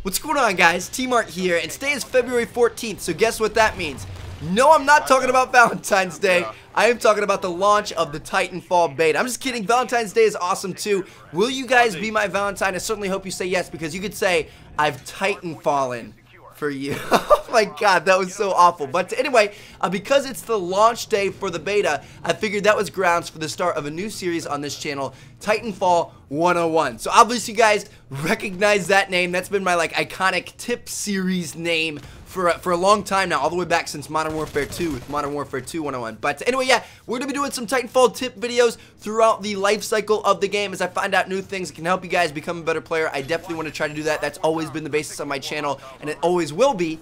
What's going on, guys? T-Mart here, and today is February 14th, so guess what that means? No, I'm not talking about Valentine's Day. I am talking about the launch of the Titanfall beta. I'm just kidding. Valentine's Day is awesome, too. Will you guys be my Valentine? I certainly hope you say yes, because you could say, I've Titanfallen for you. Oh my god, that was so awful. But anyway, because it's the launch day for the beta, I figured that was grounds for the start of a new series on this channel, Titanfall 101. So obviously you guys recognize that name. That's been my iconic tip series name for a long time now, all the way back since Modern Warfare 2 with Modern Warfare 2 101. But anyway, yeah, we're going to be doing some Titanfall tip videos throughout the life cycle of the game as I find out new things that can help you guys become a better player. I definitely want to try to do that. That's always been the basis of my channel, and it always will be.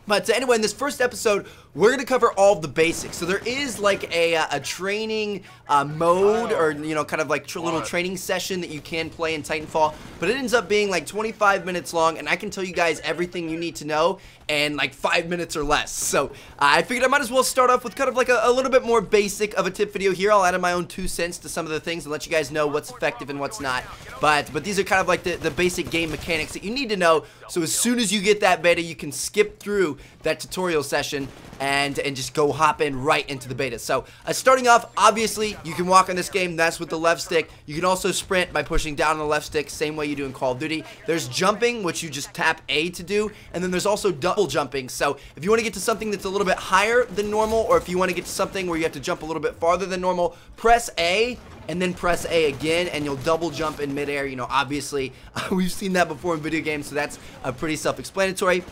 But anyway, in this first episode, we're going to cover all of the basics. So there is like a training mode, or, you know, kind of like little training session that you can play in Titanfall. But it ends up being like 25 minutes long, and I can tell you guys everything you need to know in like 5 minutes or less. So I figured I might as well start off with kind of like a little bit more basic of a tip video here. I'll add in my own 2 cents to some of the things and let you guys know what's effective and what's not. But these are kind of like the basic game mechanics that you need to know. So as soon as you get that beta, you can skip through that tutorial session and just go hop in right into the beta. So starting off, obviously you can walk on this game. That's with the left stick. You can also sprint by pushing down on the left stick, same way you do in Call of Duty. There's jumping, which you just tap A to do, and then there's also double jumping. So if you want to get to something that's a little bit higher than normal, or if you want to get to something where you have to jump a little bit farther than normal, press A and then press A again, and you'll double jump in midair. You know, obviously we've seen that before in video games, so that's pretty self-explanatory.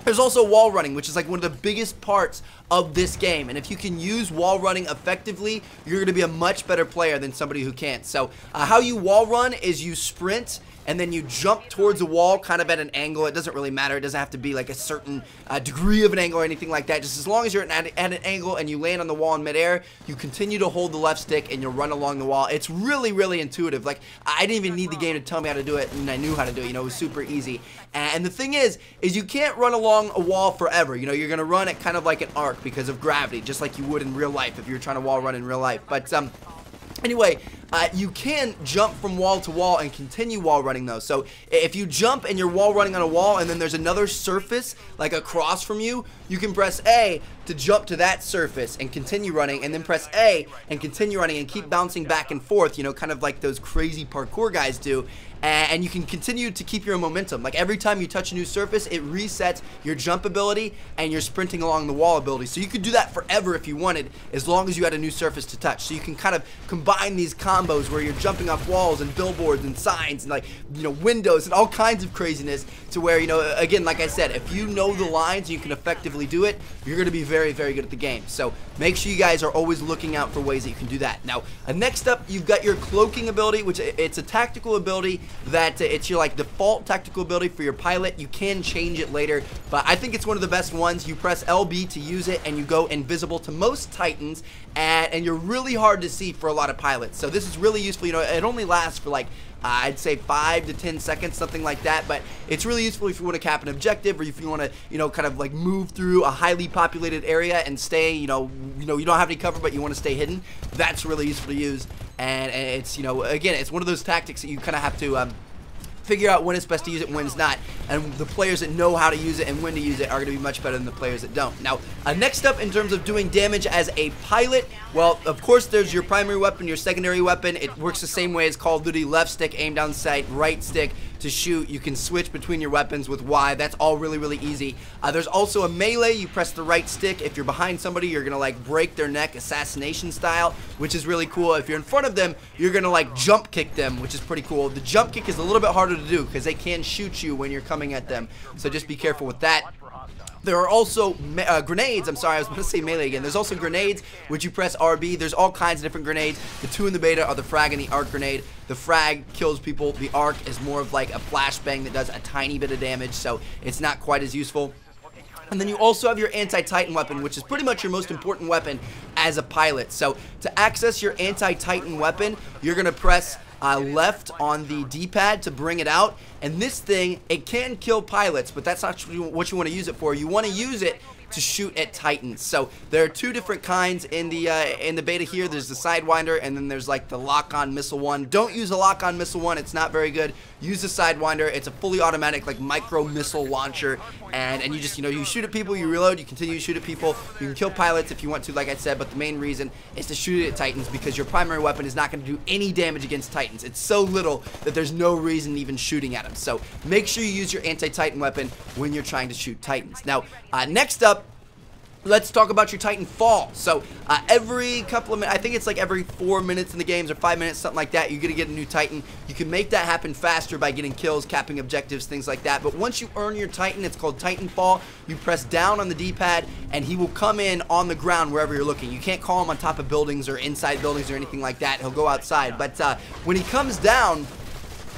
There's also wall running, which is like one of the biggest parts of this game, and if you can use wall running effectively, you're going to be a much better player than somebody who can't. So how you wall run is you sprint and then you jump towards a wall kind of at an angle. It doesn't really matter. It doesn't have to be like a certain degree of an angle or anything like that. Just as long as you're at an angle and you land on the wall in midair, you continue to hold the left stick and you'll run along the wall. It's really, really intuitive. Like, I didn't even need the game to tell me how to do it, and I knew how to do it. You know, it was super easy. And the thing is you can't run along a wall forever. You know, you're going to run at kind of like an arc because of gravity, just like you would in real life if you were trying to wall run in real life. But anyway, you can jump from wall to wall and continue wall running though. So if you jump and you're wall running on a wall and then there's another surface like across from you, you can press A to jump to that surface and continue running, and then press A and continue running and keep bouncing back and forth, you know, kind of like those crazy parkour guys do. And you can continue to keep your momentum. Like every time you touch a new surface, it resets your jump ability and your sprinting along the wall ability. So you could do that forever if you wanted, as long as you had a new surface to touch. So you can kind of combine these combos where you're jumping off walls and billboards and signs and, like, you know, windows and all kinds of craziness, to where, you know, again, like I said, if you know the lines and you can effectively do it, you're going to be very, very good at the game. So make sure you guys are always looking out for ways that you can do that. Now, next up, you've got your cloaking ability, which it's a tactical ability that it's your default tactical ability for your pilot. You can change it later, but I think it's one of the best ones. You press LB to use it and you go invisible to most Titans, and you're really hard to see for a lot of pilots. So this is really useful. You know, it only lasts for like I'd say 5 to 10 seconds, something like that, but it's really useful if you want to cap an objective, or if you want to, you know, kind of like move through a highly populated area and stay, you know, you don't have any cover, but you want to stay hidden. That's really useful to use, and it's, you know, again, it's one of those tactics that you kind of have to figure out when it's best to use it and when it's not, and the players that know how to use it and when to use it are going to be much better than the players that don't. Now, next up, in terms of doing damage as a pilot, well, of course, there's your primary weapon, your secondary weapon. It works the same way as Call of Duty. Left stick, aim down sight, right stick to shoot. You can switch between your weapons with Y. That's all really, really easy. There's also a melee. You press the right stick. If you're behind somebody, you're gonna like break their neck, assassination style, which is really cool. If you're in front of them, you're gonna like jump kick them, which is pretty cool. The jump kick is a little bit harder to do because they can shoot you when you're coming at them, so just be careful with that. There are also grenades. I'm sorry, I was going to say melee again. There's also grenades, which you press RB. There's all kinds of different grenades. The two in the beta are the frag and the arc grenade. The frag kills people. The arc is more of like a flashbang that does a tiny bit of damage, so it's not quite as useful. And then you also have your anti-Titan weapon, which is pretty much your most important weapon as a pilot. So to access your anti-Titan weapon, you're going to press left on the D-pad to bring it out, and this thing, it can kill pilots, but that's not what you want to use it for. You want to use it to shoot at Titans. So there are 2 different kinds in the beta here. There's the Sidewinder, and then there's like the lock-on missile one. Don't use the lock-on missile one. It's not very good. use the Sidewinder. It's a fully automatic like micro missile launcher, and you just, you shoot at people, you reload, you continue to shoot at people. You can kill pilots if you want to, like I said, but the main reason is to shoot it at Titans because your primary weapon is not going to do any damage against Titans. It's so little that there's no reason even shooting at them. So make sure you use your anti-Titan weapon when you're trying to shoot Titans. Now, next up, let's talk about your Titanfall. So every couple of minutes, I think it's like every 4 minutes in the games or 5 minutes, something like that, you're going to get a new Titan. You can make that happen faster by getting kills, capping objectives, things like that. But once you earn your Titan, it's called Titanfall. You press down on the D-pad and he will come in on the ground wherever you're looking. You can't call him on top of buildings or inside buildings or anything like that. He'll go outside. But when he comes down,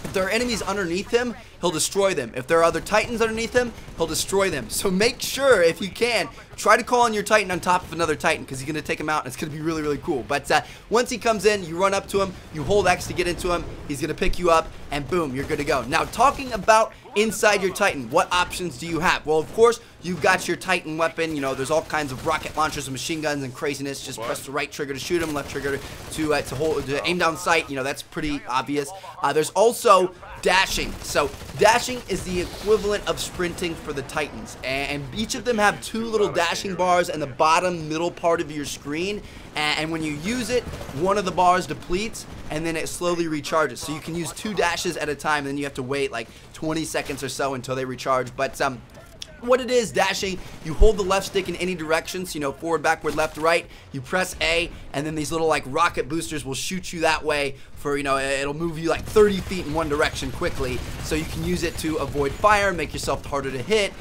if there are enemies underneath him, he'll destroy them. If there are other Titans underneath him, he'll destroy them. So make sure, if you can, try to call on your Titan on top of another Titan because he's going to take him out and it's going to be really, really cool. But once he comes in, you run up to him, you hold X to get into him, he's going to pick you up, and boom, you're good to go. Now, talking about inside your Titan, what options do you have? Well, of course, you've got your Titan weapon. There's all kinds of rocket launchers and machine guns and craziness. Just press the right trigger to shoot him, left trigger to aim down sight. That's pretty obvious. There's also dashing. So dashing is the equivalent of sprinting for the Titans, and each of them have two little dashing bars in the bottom middle part of your screen, and when you use it, one of the bars depletes and then it slowly recharges. So you can use 2 dashes at a time, and then you have to wait like 20 seconds or so until they recharge. But what it is, dashing, you hold the left stick in any direction, so forward, backward, left, right, you press A, and then these little like rocket boosters will shoot you that way for, it'll move you like 30 feet in one direction quickly, so you can use it to avoid fire, make yourself harder to hit,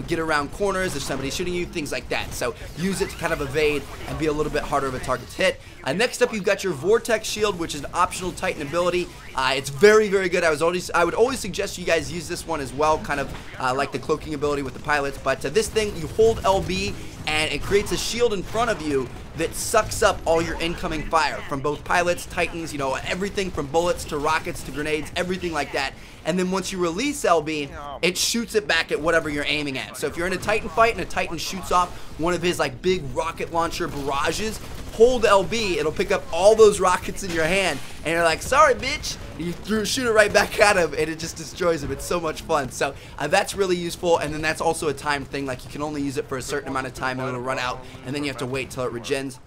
get around corners if somebody's shooting you, things like that. So use it to kind of evade and be a little bit harder of a target to hit. Next up, you've got your Vortex Shield, which is an optional Titan ability. It's very, very good. I would always suggest you guys use this one as well, kind of like the cloaking ability with the pilots. But this thing, you hold LB, and it creates a shield in front of you that sucks up all your incoming fire from both pilots, Titans, everything from bullets to rockets to grenades, everything like that. And then once you release LB, it shoots it back at whatever you're aiming at. So if you're in a Titan fight and a Titan shoots off one of his like big rocket launcher barrages, hold LB, it'll pick up all those rockets in your hand, and you're like, sorry bitch, and you shoot it right back at him, and it just destroys him. It's so much fun. So that's really useful. And then that's also a time thing, like you can only use it for a certain amount of time and it'll run out, and then you have to wait till it regens.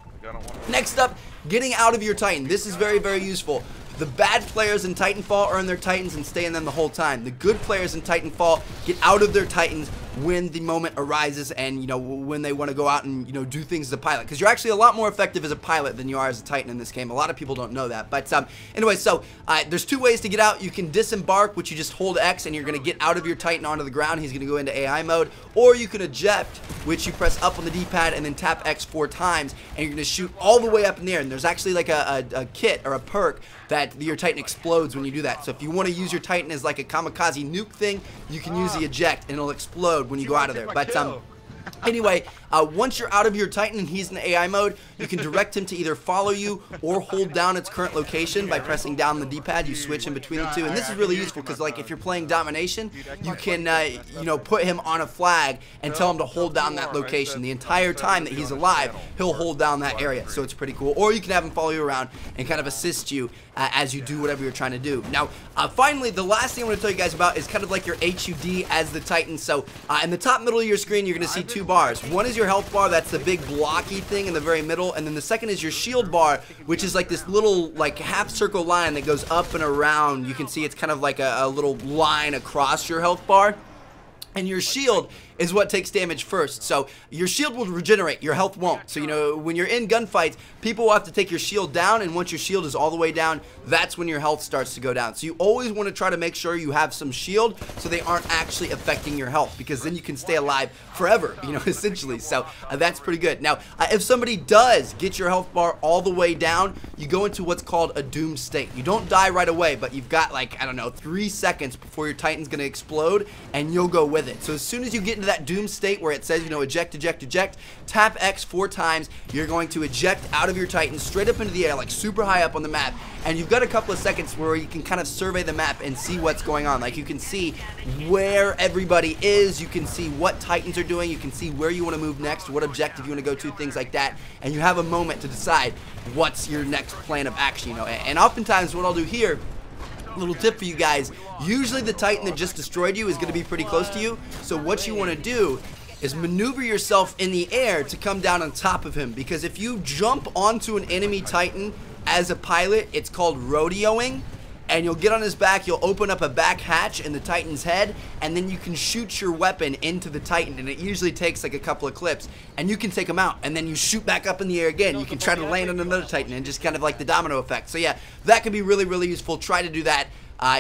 Next up, getting out of your Titan. This is very, very useful. The bad players in Titanfall earn their Titans and stay in them the whole time. The good players in Titanfall get out of their Titans when the moment arises, and when they want to go out and do things as a pilot, because you're actually a lot more effective as a pilot than you are as a Titan in this game. A lot of people don't know that. But anyway, so there's 2 ways to get out. You can disembark, which you just hold X and you're going to get out of your Titan onto the ground. He's going to go into AI mode. Or you can eject, which you press up on the D-pad and then tap X 4 times, and you're going to shoot all the way up in the air. And there's actually like a kit or a perk that your Titan explodes when you do that. So if you want to use your Titan as like a kamikaze nuke thing, you can use the eject and it'll explode when you go out of there. But anyway, once you're out of your Titan and he's in AI mode, you can direct him to either follow you or hold down its current location by pressing down the D-pad. You switch in between the two, and this is really useful because, like, if you're playing domination, you can, put him on a flag and tell him to hold down that location. The entire time that he's alive, he'll hold down that area, so it's pretty cool. Or you can have him follow you around and kind of assist you as you do whatever you're trying to do. Now, finally, the last thing I want to tell you guys about is kind of like your HUD as the Titan. So, in the top middle of your screen, you're going to see 2 bars. One is your health bar, that's the big blocky thing in the very middle, and then the second is your shield bar, which is like this little like half circle line that goes up and around. You can see it's kind of like a little line across your health bar. And your shield is what takes damage first. So your shield will regenerate, your health won't. So when you're in gunfights, people will have to take your shield down, and once your shield is all the way down, that's when your health starts to go down. So you always want to try to make sure you have some shield so they aren't actually affecting your health, because then you can stay alive forever, essentially. So that's pretty good. Now, if somebody does get your health bar all the way down, you go into what's called a doom state. You don't die right away, but you've got like, I don't know, 3 seconds before your Titan's going to explode, and you'll go with it. So as soon as you get into that doom state where it says, eject, eject, eject, tap X 4 times, you're going to eject out of your Titan straight up into the air, like super high up on the map, and you've got a couple of seconds where you can kind of survey the map and see what's going on. Like, you can see where everybody is, you can see what Titans are doing, you can see where you want to move next, what objective you want to go to, things like that, and you have a moment to decide what's your next plan of action, And oftentimes what I'll do here Little tip for you guys, usually the Titan that just destroyed you is going to be pretty close to you, so what you want to do is maneuver yourself in the air to come down on top of him, because if you jump onto an enemy Titan as a pilot, it's called rodeoing, and you'll get on his back, you'll open up a back hatch in the Titan's head, and then you can shoot your weapon into the Titan, and it usually takes like a couple of clips, and you can take him out, and then you shoot back up in the air again. You can try to land on another Titan, and just kind of like the domino effect. So yeah, that can be really, really useful. Try to do that.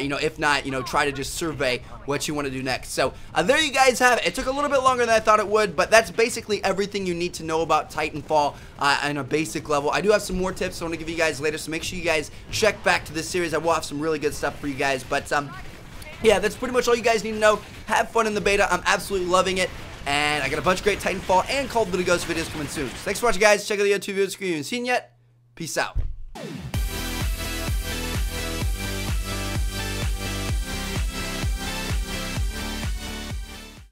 You know, if not, you know, try to just survey what you want to do next. So there you guys have it. It took a little bit longer than I thought it would, but that's basically everything you need to know about Titanfall on a basic level. I do have some more tips I want to give you guys later, so make sure you guys check back to this series. I will have some really good stuff for you guys, but yeah, that's pretty much all you guys need to know. Have fun in the beta. I'm absolutely loving it, and I got a bunch of great Titanfall and Call of Duty Ghost videos coming soon. So thanks for watching, guys. Check out the other 2 videos screen. If you haven't seen yet, peace out.